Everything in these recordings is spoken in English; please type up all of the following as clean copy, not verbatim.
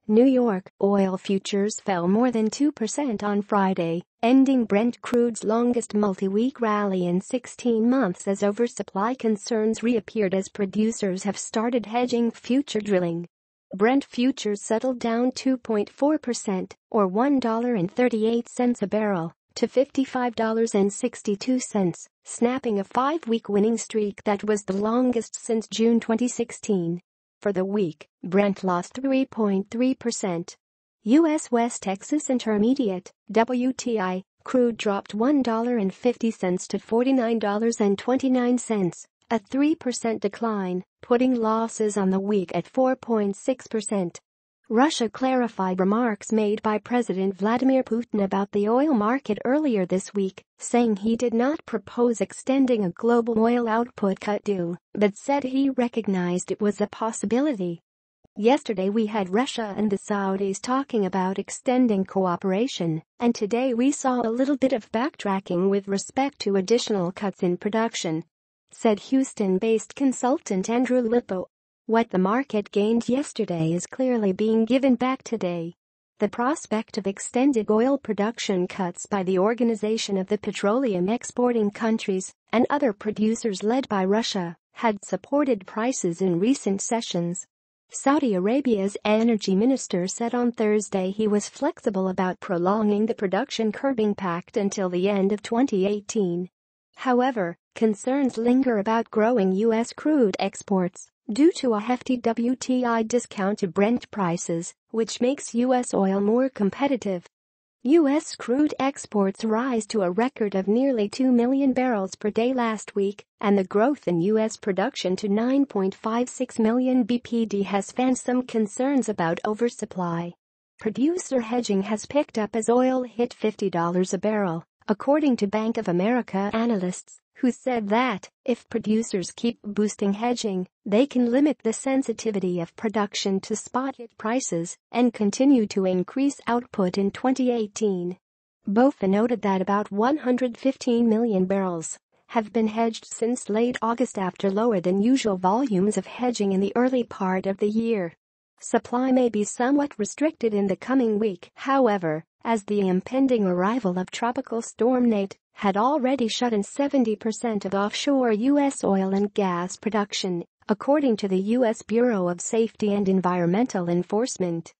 New York oil futures fell more than 2% on Friday, ending Brent crude's longest multi-week rally in 16 months as oversupply concerns reappeared as producers have started hedging future drilling. Brent futures settled down 2.4%, or $1.38 a barrel, to $55.62, snapping a 5-week winning streak that was the longest since June 2016. For the week, Brent lost 3.3%. U.S. West Texas Intermediate (WTI) crude dropped $1.50 to $49.29, a 3% decline, putting losses on the week at 4.6%. Russia clarified remarks made by President Vladimir Putin about the oil market earlier this week, saying he did not propose extending a global oil output cut deal, but said he recognized it was a possibility. Yesterday we had Russia and the Saudis talking about extending cooperation, and today we saw a little bit of backtracking with respect to additional cuts in production, said Houston-based consultant Andrew Lipow. What the market gained yesterday is clearly being given back today. The prospect of extended oil production cuts by the Organization of the Petroleum Exporting Countries and other producers led by Russia had supported prices in recent sessions. Saudi Arabia's energy minister said on Thursday he was flexible about prolonging the production curbing pact until the end of 2018. However, concerns linger about growing U.S. crude exports due to a hefty WTI discount to Brent prices, which makes U.S. oil more competitive. U.S. crude exports rise to a record of nearly 2 million barrels per day last week, and the growth in U.S. production to 9.56 million bpd has fanned some concerns about oversupply. Producer hedging has picked up as oil hit $50 a barrel, according to Bank of America analysts, who said that, if producers keep boosting hedging, they can limit the sensitivity of production to spot hit prices and continue to increase output in 2018. Both noted that about 115 million barrels have been hedged since late August after lower than usual volumes of hedging in the early part of the year. Supply may be somewhat restricted in the coming week, however, as the impending arrival of Tropical Storm Nate had already shut in 70% of offshore U.S. oil and gas production, according to the U.S. Bureau of Safety and Environmental Enforcement.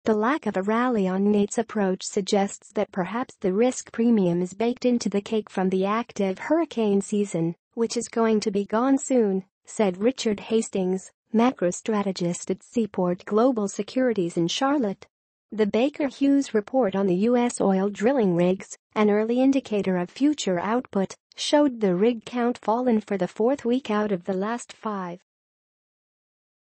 The lack of a rally on Nate's approach suggests that perhaps the risk premium is baked into the cake from the active hurricane season, which is going to be gone soon, said Richard Hastings, macro strategist at Seaport Global Securities in Charlotte. The Baker Hughes report on the U.S. oil drilling rigs, an early indicator of future output, showed the rig count fallen for the fourth week out of the last 5.